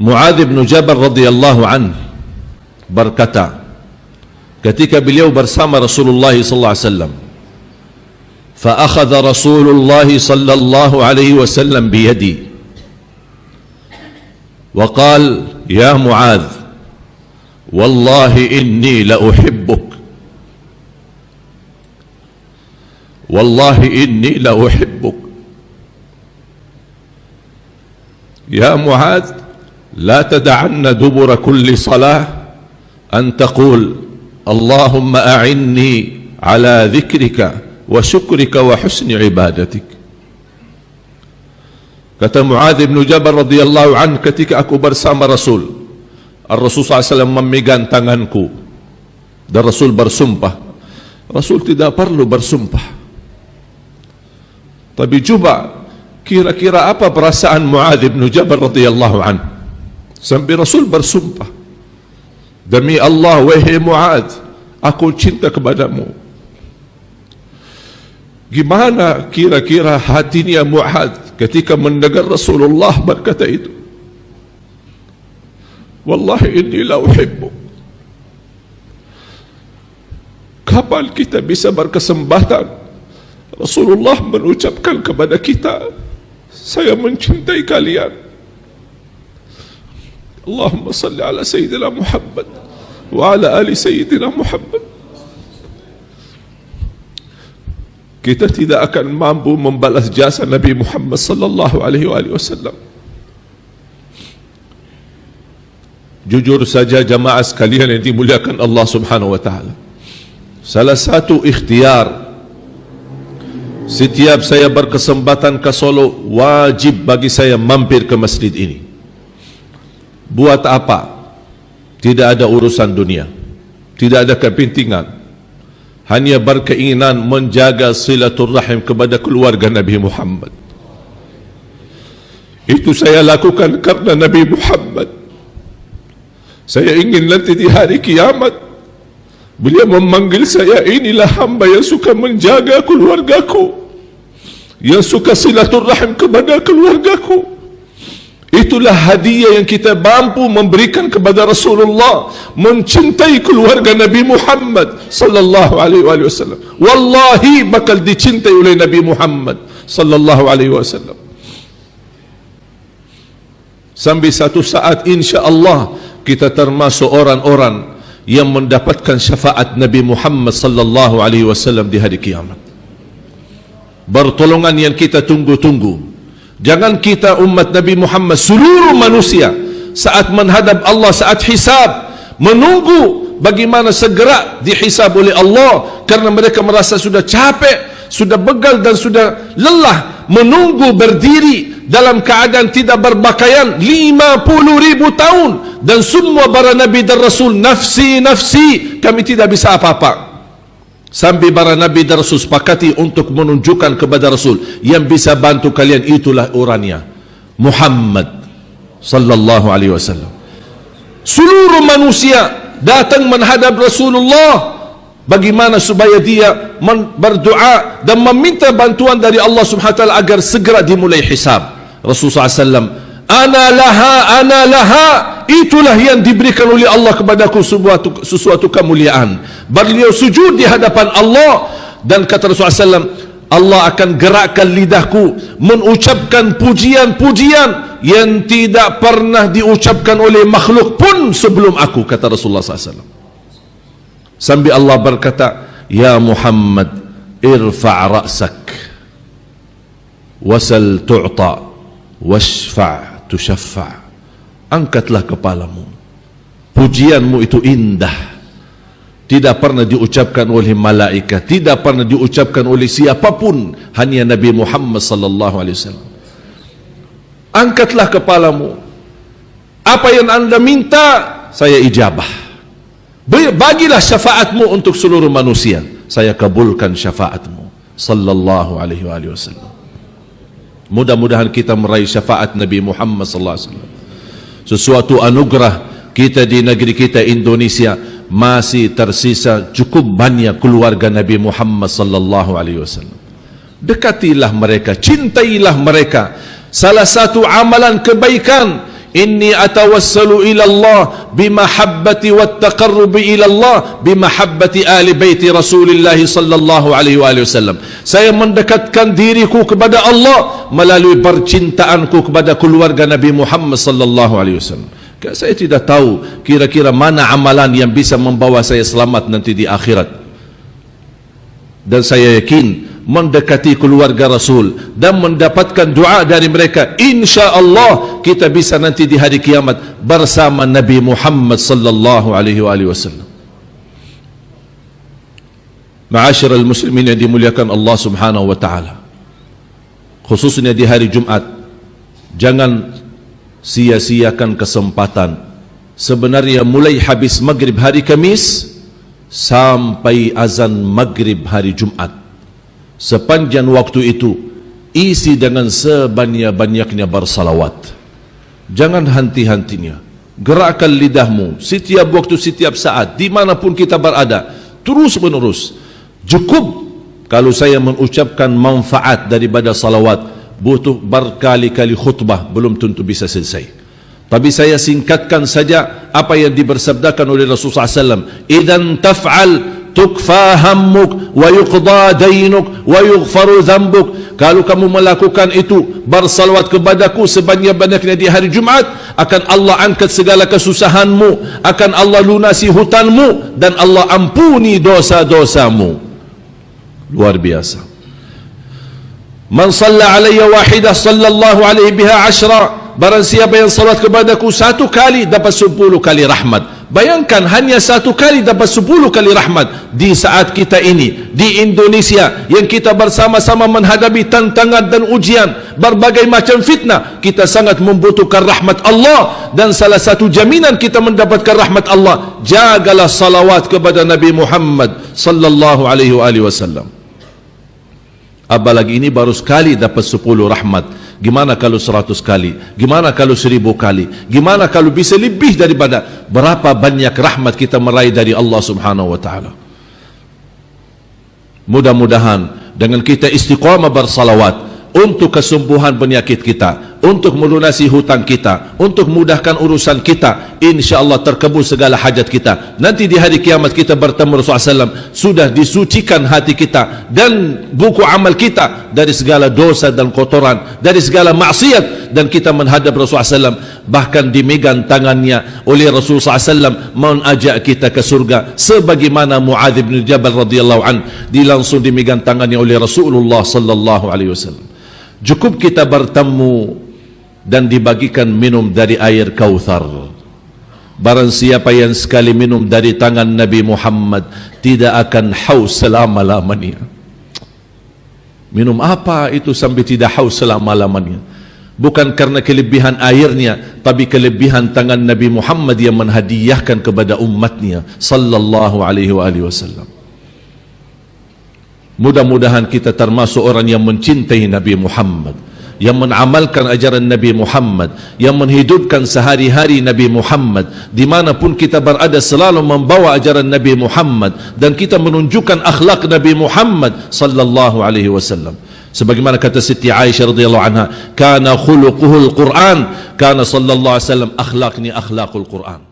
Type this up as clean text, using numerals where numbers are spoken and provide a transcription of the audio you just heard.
Muadz bin Jabal radhiyallahu anhu berkata, ketika beliau bersama Rasulullah sallallahu alaihi wasallam, fa akhadha Rasulullah sallallahu alaihi wasallam bi yadi wa qala, ya Muadz, wallahi inni la uhibbuk, wallahi inni la uhibbuk, ya Muadz, لا تدعن دبر كل صلاة أن تقول اللهم أعني على ذكرك وشكرك وحسن عبادتك. Kata Muadz bin Jabal radhiyallahu anhu, ketika aku bersama Rasul, Rasul SAW memegang tanganku dan Rasul bersumpah. Rasul tidak perlu bersumpah, tapi coba kira-kira apa perasaan Muadz bin Jabal radhiyallahu anhu sampai Rasul bersumpah, demi Allah wahai Muadz, aku cinta kepadamu. Gimana kira-kira hatinya Muadz ketika mendengar Rasulullah berkata itu? Wallahi inni la uhibbuk. Kapan kita bisa berkesempatan Rasulullah mengucapkan kepada kita, saya mencintai kalian? Allahumma salli ala Sayyidina Muhammad wa ala ali Sayyidina Muhammad. Kita tidak akan mampu membalas jasa Nabi Muhammad sallallahu alaihi wasallam. Jujur saja jamaah sekalian yang dimuliakan Allah Subhanahu wa taala, salah satu ikhtiar setiap saya berkesempatan ke Solo, wajib bagi saya mampir ke masjid ini. Buat apa? Tidak ada urusan dunia, tidak ada kepentingan, hanya berkeinginan menjaga silaturahim kepada keluarga Nabi Muhammad. Itu saya lakukan karena Nabi Muhammad. Saya ingin nanti di hari kiamat beliau memanggil saya, inilah hamba yang suka menjaga keluargaku, yang suka silaturahim kepada keluargaku. Itulah hadiah yang kita mampu memberikan kepada Rasulullah, mencintai keluarga Nabi Muhammad sallallahu alaihi wasallam. Wallahi bakal dicintai oleh Nabi Muhammad sallallahu alaihi wasallam. Sampai satu saat insya-Allah kita termasuk orang-orang yang mendapatkan syafaat Nabi Muhammad sallallahu alaihi wasallam di hari kiamat. Pertolongan yang kita tunggu-tunggu. Jangan kita umat Nabi Muhammad, seluruh manusia saat menghadap Allah, saat hisab, menunggu bagaimana segera dihisab oleh Allah, karena mereka merasa sudah capek, sudah begal dan sudah lelah menunggu berdiri dalam keadaan tidak berpakaian 50.000 tahun, dan semua para Nabi dan Rasul, nafsi, nafsi, kami tidak bisa apa-apa. Sampai para Nabi dan Rasul sepakati untuk menunjukkan kepada Rasul, yang bisa bantu kalian itulah orangnya, Muhammad sallallahu alaihi wasallam. Seluruh manusia datang menghadap Rasulullah, bagaimana supaya dia berdoa dan meminta bantuan dari Allah Subhanahu wa taala agar segera dimulai hisab. Rasulullah SAW, ana laha, itulah yang diberikan oleh Allah kepadaku sesuatu kemuliaan. Beliau sujud di hadapan Allah, dan kata Rasulullah SAW, Allah akan gerakkan lidahku mengucapkan pujian-pujian yang tidak pernah diucapkan oleh makhluk pun sebelum aku, kata Rasulullah SAW. Sambil Allah berkata, ya Muhammad, irfa' ra'sak wasal tu'ta washfa' tushaffa'. Angkatlah kepalamu, pujianmu itu indah, tidak pernah diucapkan oleh malaikat, tidak pernah diucapkan oleh siapapun, hanya Nabi Muhammad sallallahu alaihi wasallam. Angkatlah kepalamu, apa yang anda minta saya ijabah. Bagilah syafaatmu untuk seluruh manusia, saya kabulkan syafaatmu sallallahu alaihi wasallam. Mudah-mudahan kita meraih syafaat Nabi Muhammad sallallahu alaihi wasallam. Sesuatu anugerah kita di negeri kita Indonesia, masih tersisa cukup banyak keluarga Nabi Muhammad sallallahu alaihi wasallam. Dekatilah mereka, cintailah mereka. Salah satu amalan kebaikan inni atawassalu ila Allah bimahabbati wattaqarrubi ila Allah bimahabbati ahli baiti Rasulullah sallallahu alaihi wasallam. Saya mendekatkan diriku kepada Allah melalui percintaanku kepada keluarga Nabi Muhammad sallallahu alaihi wasallam. Saya tidak tahu kira-kira mana amalan yang bisa membawa saya selamat nanti di akhirat. Dan saya yakin mendekati keluarga Rasul dan mendapatkan doa dari mereka, insya Allah kita bisa nanti di hari kiamat bersama Nabi Muhammad sallallahu alaihi wasallam. Ma'asyiral muslimin yang dimuliakan Allah subhanahu wa ta'ala, khususnya di hari Jumat, jangan sia-siakan kesempatan. Sebenarnya mulai habis maghrib hari Kamis sampai azan maghrib hari Jumat, sepanjang waktu itu isi dengan sebanyak-banyaknya bersalawat. Jangan henti-hentinya. Gerakkan lidahmu setiap waktu, setiap saat, dimanapun kita berada, terus menerus. Cukup kalau saya mengucapkan manfaat daripada salawat, butuh berkali-kali khutbah belum tentu bisa selesai. Tapi saya singkatkan saja apa yang dibersabdakan oleh Rasulullah SAW. Idan taf'al tukfa hammuk wa yuqda dainuk wa yughfaru dhanbuk. Kalau kamu melakukan itu, bersalawat kepadaku sebanyak-banyaknya di hari Jumat, akan Allah angkat segala kesusahanmu, akan Allah lunasi hutangmu, dan Allah ampuni dosa-dosamu. Luar biasa. Man salla alayya wahidah sallallahu alaihi biha 10. Barang siapa yang salat kepadaku satu kali dapat 10 kali rahmat. Bayangkan hanya satu kali dapat 10 kali rahmat. Di saat kita ini di Indonesia yang kita bersama-sama menghadapi tantangan dan ujian, berbagai macam fitnah, kita sangat membutuhkan rahmat Allah. Dan salah satu jaminan kita mendapatkan rahmat Allah, jagalah salawat kepada Nabi Muhammad sallallahu alaihi wasallam. Apalagi ini baru sekali dapat 10 rahmat. Gimana kalau 100 kali? Gimana kalau 1000 kali? Gimana kalau bisa lebih daripada? Berapa banyak rahmat kita meraih dari Allah subhanahu wa ta'ala. Mudah-mudahan dengan kita istiqamah bersalawat untuk kesembuhan penyakit kita, untuk melunasi hutang kita, untuk mudahkan urusan kita, insya-Allah terkabul segala hajat kita. Nanti di hari kiamat kita bertemu Rasulullah SAW, sudah disucikan hati kita dan buku amal kita dari segala dosa dan kotoran, dari segala maksiat, dan kita menghadap Rasulullah SAW, bahkan dimegang tangannya oleh Rasulullah SAW mengajak kita ke surga, sebagaimana Muadz bin Jabal radhiyallahu an langsung dimegang tangannya oleh Rasulullah sallallahu alaihi wasallam. Cukup kita bertemu dan dibagikan minum dari air Kautsar. Barang siapa yang sekali minum dari tangan Nabi Muhammad tidak akan haus selama-lamanya. Minum apa itu sampai tidak haus selama-lamanya? Bukan karena kelebihan airnya, tapi kelebihan tangan Nabi Muhammad yang menhadiahkan kepada umatnya sallallahu alaihi wasallam. Mudah-mudahan kita termasuk orang yang mencintai Nabi Muhammad, yang mengamalkan ajaran Nabi Muhammad, yang menghidupkan sehari-hari Nabi Muhammad, dimanapun kita berada selalu membawa ajaran Nabi Muhammad, dan kita menunjukkan akhlak Nabi Muhammad sallallahu alaihi wasallam. Sebagaimana kata Siti Aisyah radhiyallahu anha, kana khuluquhul Quran, kana sallallahu alaihi wasallam akhlaqni akhlaqul Quran.